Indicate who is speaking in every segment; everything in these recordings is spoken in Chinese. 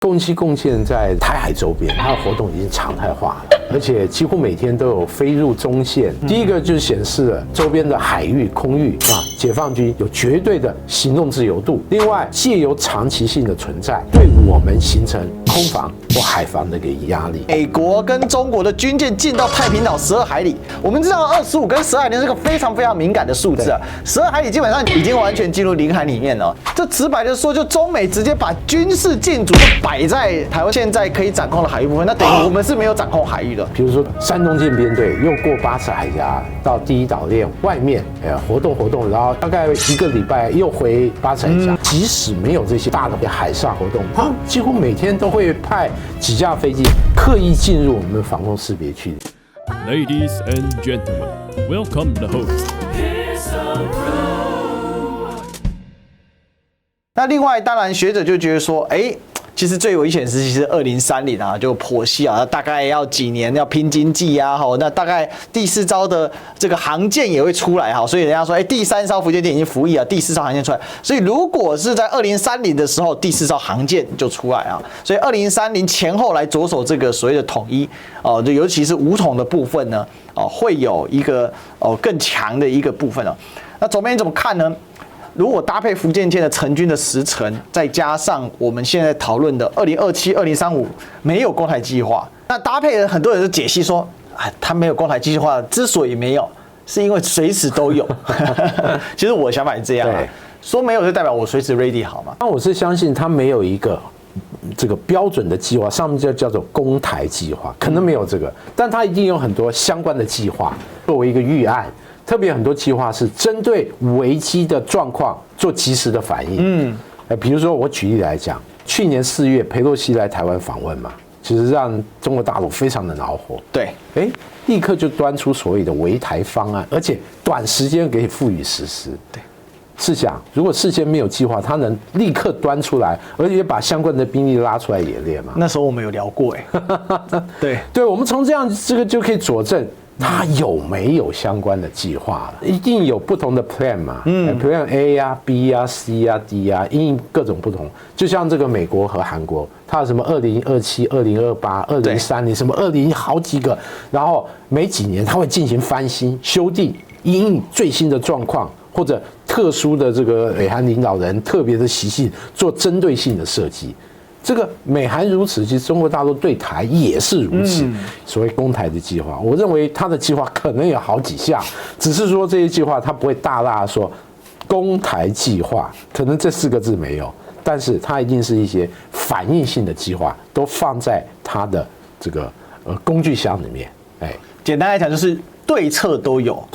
Speaker 1: 共机共建在台海周边，它的活动已经常态化了，而且几乎每天都有飞入中线。第一个就是显示了周边的海域、空域解放军有绝对的行动自由度。另外，借由长期性的存在，对我们形成空防或海防的一个压力。
Speaker 2: 美国跟中国的军舰进到太平岛12海里，我们知道25跟12海里是个非常敏感的数字啊。12海里基本上已经完全进入领海里面了。这直白的说，就中美直接把军事竞逐摆在台湾现在可以掌控的海域部分，那等于我们是没有掌控海域的。
Speaker 1: 比如说，山东舰编队又过巴士海峡到第一岛链外面，活动，然后大概1个礼拜又回巴士海峡。即使没有这些大的海上活动，他几乎每天都会派几架飞机刻意进入我们的防空识别区。
Speaker 3: Ladies and gentlemen, welcome the host.
Speaker 2: 那另外，当然学者就觉得说，其实最危险的时期是2030啊，就剖析啊，大概要几年，要拼经济啊，那大概第4艘的这个航舰也会出来哈，所以人家说，第3艘福建舰已经服役了，第4艘航舰出来，所以如果是在2030的时候，第4艘航舰就出来啊，所以2030前后来着手这个所谓的统一哦，尤其是武统的部分呢，会有一个更强的一个部分哦。那总编你怎么看呢？如果搭配福建舰的成军的时程，再加上我们现在讨论的2027、2035没有攻台计划，那搭配了很多人就解析说，他没有攻台计划，之所以没有，是因为随时都有。其实我的想法是这样说没有就代表我随时 ready 好吗？
Speaker 1: 那我是相信他没有一个这个标准的计划，上面就叫做攻台计划，可能没有这个，但他一定有很多相关的计划作为一个预案。特别很多计划是针对危机的状况做及时的反应。比如说我举例来讲，去年4月裴洛西来台湾访问嘛，其实让中国大陆非常的恼火。
Speaker 2: 对，
Speaker 1: 立刻就端出所谓的围台方案，而且短时间给赋予实施。对，试想如果事先没有计划，他能立刻端出来，而且把相关的兵力拉出来演练吗？
Speaker 2: 那时候我们有聊过
Speaker 1: 对，我们从这样这个就可以佐证。他有没有相关的计划了？一定有不同的 plan 嘛，plan A 呀、B 呀、C 呀、D 呀，因各种不同。就像这个美国和韩国，它有什么2027、2028、2030，什么20好几个，然后每几年它会进行翻新、修订，因应最新的状况或者特殊的这个美韩领导人特别的习性，做针对性的设计。这个美韩如此，其实中国大陆对台也是如此。所谓攻台的计划，我认为他的计划可能有好几项，只是说这些计划他不会大大说攻台计划，可能这4个字没有，但是它一定是一些反应性的计划，都放在他的这个工具箱里面。
Speaker 2: 简单来讲就是对策都有，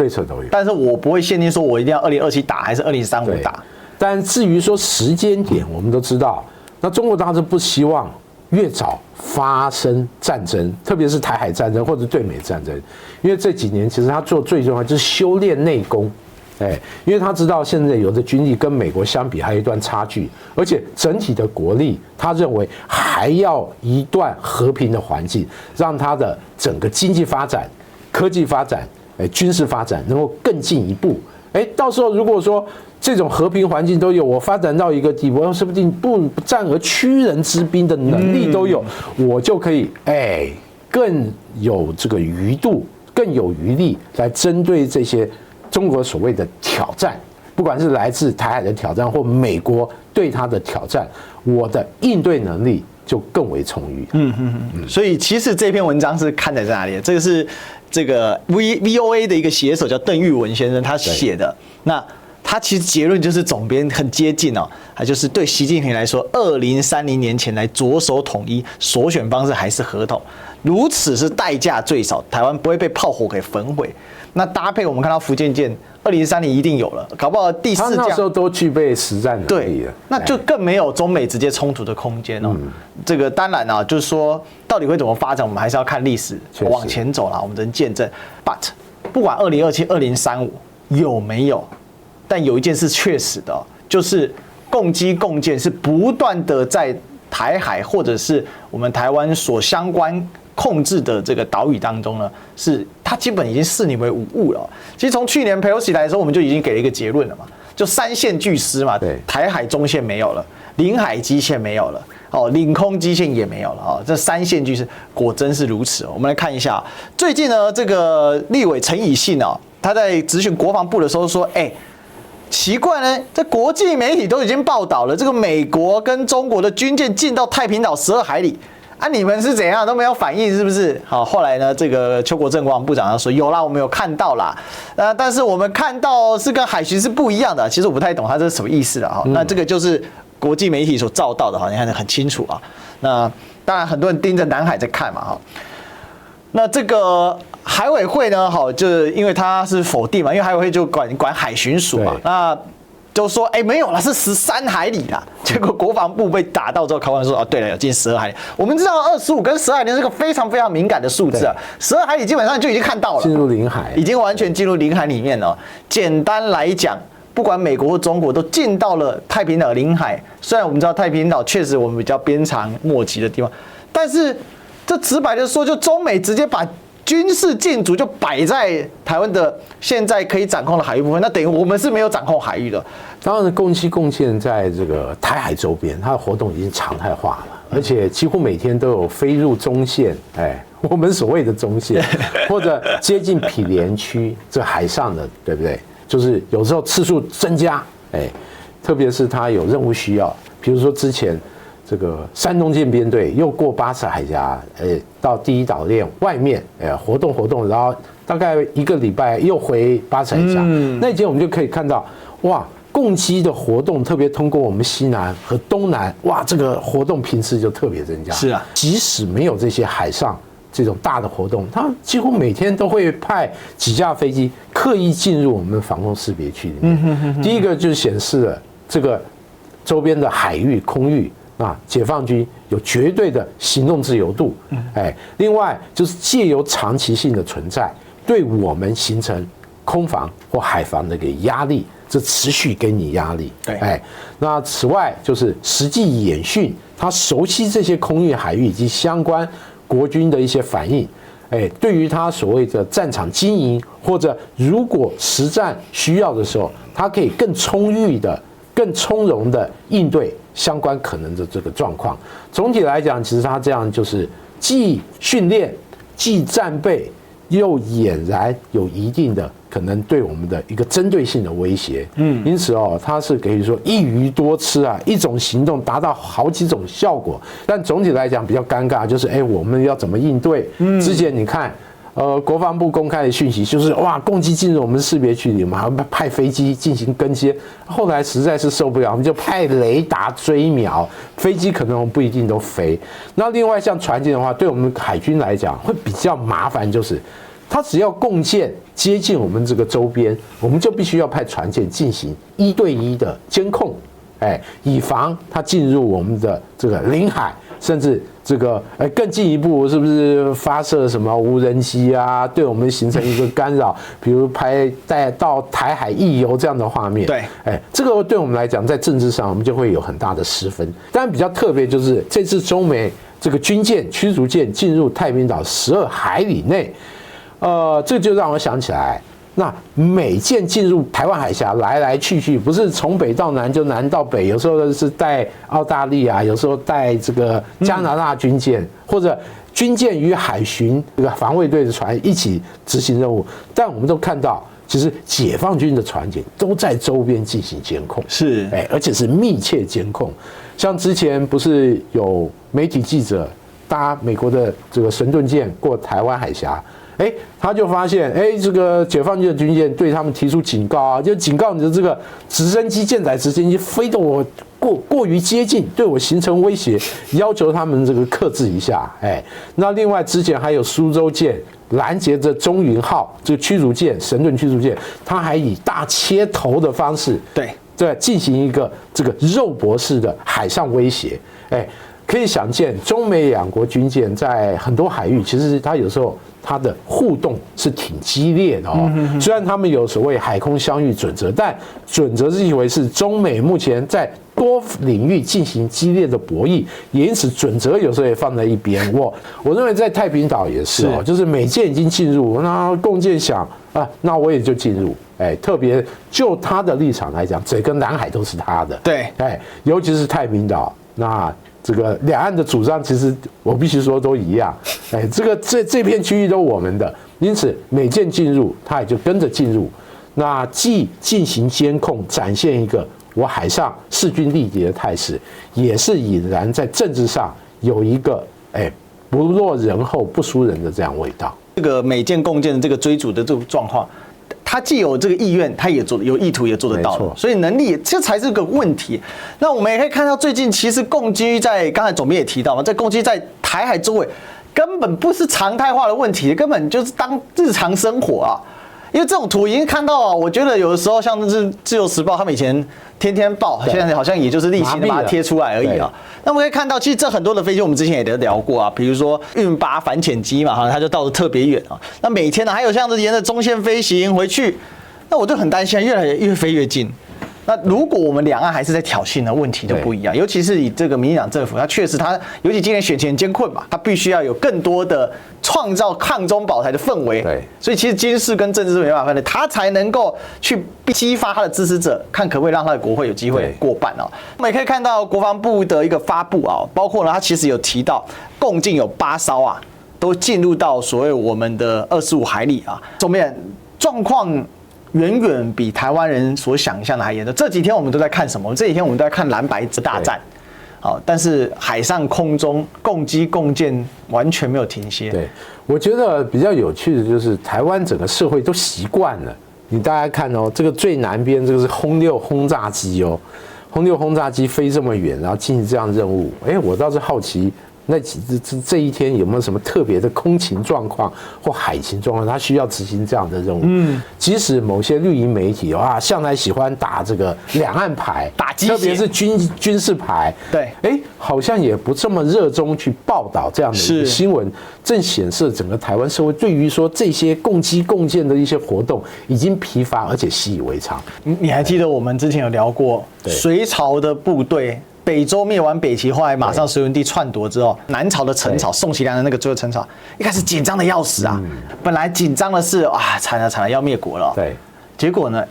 Speaker 2: 但是我不会限定说我一定要2027打还是2035打。
Speaker 1: 但至于说时间点，我们都知道。那中国大陆不希望越早发生战争，特别是台海战争或者对美战争，因为这几年其实他做最重要就是修炼内功，因为他知道现在有的军力跟美国相比还有一段差距，而且整体的国力，他认为还要一段和平的环境，让他的整个经济发展、科技发展、军事发展能够更进一步。到时候如果说这种和平环境都有，我发展到一个地步，说不定不战而屈人之兵的能力都有，我就可以更有这个余度，更有余力来针对这些中国所谓的挑战，不管是来自台海的挑战或美国对他的挑战，我的应对能力就更为充裕。
Speaker 2: 所以其实这篇文章是看在哪里？这个是这个 VOA 的一个写手叫邓玉文先生他写的。那他其实结论就是总编很接近哦，他就是对习近平来说，2030年前来着手统一，首选方式还是合同，如此是代价最少，台湾不会被炮火给焚毁。那搭配我们看到福建舰2030一定有了，搞不好第4架
Speaker 1: 他那时候都具备实战能力了，
Speaker 2: 那就更没有中美直接冲突的空间哦。这个当然啊，就是说到底会怎么发展，我们还是要看历史往前走啦，我们只能见证。But 不管2027、2035有没有，但有一件事确实的，就是共机共建是不断的在台海或者是我们台湾所相关控制的这个岛屿当中呢，是它基本已经视你为无物了。其实从去年佩洛西来的时候，我们就已经给了一个结论了嘛。就三线巨失嘛，
Speaker 1: 对，
Speaker 2: 台海中线没有了，领海基线没有了。哦，领空基线也没有了哦，这三线巨失果真是如此哦。我们来看一下，最近呢，这个立委陈以信哦，他在质询国防部的时候说，奇怪呢，这国际媒体都已经报道了，这个美国跟中国的军舰进到太平岛12海里啊，你们是怎样都没有反应，是不是？好，后来呢，这个邱国正国防部长他说有啦，我们有看到啦，但是我们看到是跟海巡是不一样的，其实我不太懂他这是什么意思的哈。那这个就是国际媒体所照到的哈，你看得很清楚啊。那当然很多人盯着南海在看嘛哈。那这个海委会呢，好，就是因为他是否定嘛，因为海委会就管海巡署嘛，那就说没有啦，是13海里啦。结果国防部被打到之后，考官说对了，有进12海里。我们知道25跟12海里是个非常非常敏感的数字啊，12海里基本上就已经看到了，
Speaker 1: 进入领海，
Speaker 2: 已经完全进入领海里面了。简单来讲，不管美国或中国都进到了太平岛领海。虽然我们知道太平岛确实我们比较鞭长莫及的地方，但是这直白的说，就中美直接把军事禁足就摆在台湾的现在可以掌控的海域部分，那等于我们是没有掌控海域的。
Speaker 1: 当然，共机共建在这个台海周边，它的活动已经常态化了，而且几乎每天都有飞入中线，我们所谓的中线，或者接近毗连区这海上的，对不对？就是有时候次数增加，特别是它有任务需要，比如说之前这个山东舰编队又过巴士海峡，到第一岛链外面，活动，然后大概1个礼拜又回巴士海峡，那一节我们就可以看到，哇，共机的活动，特别通过我们西南和东南，哇，这个活动频次就特别增加。
Speaker 2: 是啊，
Speaker 1: 即使没有这些海上这种大的活动，他几乎每天都会派几架飞机刻意进入我们防空识别区里面。第一个就是显示了这个周边的海域、空域啊，解放军有绝对的行动自由度。另外就是借由长期性的存在，对我们形成空防或海防的一个压力，这持续给你压力。
Speaker 2: 对，
Speaker 1: 那此外就是实际演训，他熟悉这些空域、海域以及相关国军的一些反应，对于他所谓的战场经营，或者如果实战需要的时候，他可以更充裕的、更从容的应对相关可能的这个状况。总体来讲，其实他这样就是既训练、既战备，又俨然有一定的可能对我们的一个针对性的威胁。因此它是可以说一鱼多吃啊，一种行动达到好几种效果。但总体来讲比较尴尬，就是我们要怎么应对？之前你看。国防部公开的讯息就是哇，共机进入我们识别区里，我们还派飞机进行跟接。后来实在是受不了，我们就派雷达追瞄，飞机可能不一定都飞。那另外像船舰的话，对我们海军来讲会比较麻烦，就是它只要共建接近我们这个周边，我们就必须要派船舰进行1对1的监控，以防它进入我们的这个领海。甚至这个更进一步，是不是发射什么无人机啊，对我们形成一个干扰？比如带到台海溢油这样的画面。
Speaker 2: 对，
Speaker 1: 这个对我们来讲，在政治上我们就会有很大的失分。但比较特别就是这次中美这个军舰、驱逐舰进入太平岛12海里内，这就让我想起来。那美舰进入台湾海峡来来去去，不是从北到南就南到北，有时候是带澳大利亚，有时候带这个加拿大军舰，或者军舰与海巡这个防卫队的船一起执行任务。但我们都看到，其实解放军的船舰都在周边进行监控，
Speaker 2: 是，
Speaker 1: 而且是密切监控。像之前不是有媒体记者搭美国的这个神盾舰过台湾海峡。他就发现，这个解放军的军舰对他们提出警告啊，就警告你的这个直升机、舰载直升机飞得我过于接近，对我形成威胁，要求他们这个克制一下。那另外之前还有苏州舰拦截着中云号这个驱逐舰、神盾驱逐舰，它还以大切头的方式，对进行一个这个肉搏式的海上威胁。可以想见，中美两国军舰在很多海域，其实它有时候它的互动是挺激烈的哦。虽然他们有所谓海空相遇准则，但准则是一回事，中美目前在多领域进行激烈的博弈，也因此准则有时候也放在一边。我认为在太平岛也是哦，就是美舰已经进入，那共舰想啊，那我也就进入。特别就他的立场来讲，整个南海都是他的。
Speaker 2: 对，
Speaker 1: 尤其是太平岛，那这个两岸的主张，其实我必须说都一样。这片区域都我们的，因此美舰进入，它也就跟着进入。那既进行监控，展现一个我海上势均力敌的态势，也是已然在政治上有一个不落人后不输人的这样味道。
Speaker 2: 这个美舰共建的这个追逐的这种状况，他既有这个意愿，他也有意图，也做得到了，所以能力这才是个问题。那我们也可以看到，最近其实共机在刚才总编也提到嘛，在共机在台海周围根本不是常态化的问题，根本就是当日常生活啊。因为这种图已经看到啊，我觉得有的时候像是自由时报他们以前天天报，现在好像也就是例行的把它贴出来而已啊。那我们可以看到，其实这很多的飞机我们之前也都聊过啊，比如说运8反潜机嘛，它就到得特别远啊。那每天呢，还有像是沿着中线飞行回去，那我就很担心，越飞越近。那如果我们两岸还是在挑衅呢，问题就不一样。尤其是以这个民进党政府，它确实尤其今年选前艰困嘛，它必须要有更多的创造抗中保台的氛围。
Speaker 1: 对，所
Speaker 2: 以其实军事跟政治是没办法分的，它才能够去激发他的支持者，看可不可以让他的国会有机会过半哦。我们也可以看到国防部的一个发布啊，包括呢，它其实有提到共计有8艘啊，都进入到所谓我们的25海里啊，总面状况远远比台湾人所想象的还严重。这几天我们都在看什么？这几天我们都在看蓝白大战。好，但是海上空中共机共建完全没有停歇。
Speaker 1: 对，我觉得比较有趣的就是台湾整个社会都习惯了。你大家看哦，这个最南边这个是轰6轰炸机哦，轰6轰炸机飞这么远，然后进行这样任务。我倒是好奇。那这一天有没有什么特别的空情状况或海情状况，他需要执行这样的任务？即使某些绿营媒体向来喜欢打这个两岸牌，
Speaker 2: 打鸡血，
Speaker 1: 特别是军事牌，
Speaker 2: 对，
Speaker 1: 好像也不这么热衷去报道这样的一个新闻，正显示整个台湾社会对于说这些共机共建的一些活动已经疲乏，而且习以为常。
Speaker 2: 你还记得我们之前有聊过隋朝的部队？北周灭完北齐，后来马上隋文帝篡夺之后，南朝的陈朝，宋齐梁的那个最后陈朝，一开始紧张的要死啊！本来紧张的是惨了要灭国了。
Speaker 1: 对，
Speaker 2: 结果呢，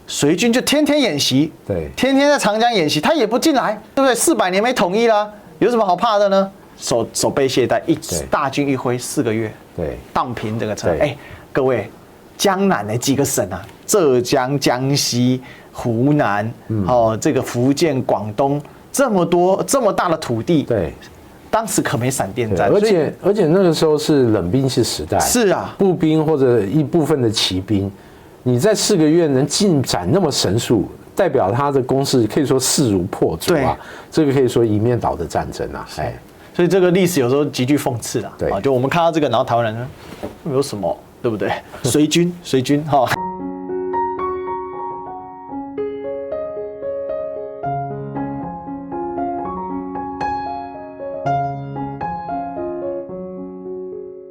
Speaker 2: 隋军就天天演习，
Speaker 1: 对，
Speaker 2: 天天在长江演习，他也不进来，对不对？400年没统一啦，有什么好怕的呢？手背懈怠，大军一挥，4个月，
Speaker 1: 对，
Speaker 2: 荡平整个城。各位，江南的几个省啊，浙江、江西。湖南，这个福建、广东，这么大的土地，
Speaker 1: 对，
Speaker 2: 当时可没闪电战，
Speaker 1: 而且那个时候是冷兵器时代，
Speaker 2: 是啊，
Speaker 1: 步兵或者一部分的骑兵，你在4个月能进展那么神速，代表他的攻势可以说势如破竹啊，这个可以说一面倒的战争啊，
Speaker 2: 所以这个历史有时候极具讽刺啊，就我们看到这个，然后台湾人有什么，对不对？随军哈。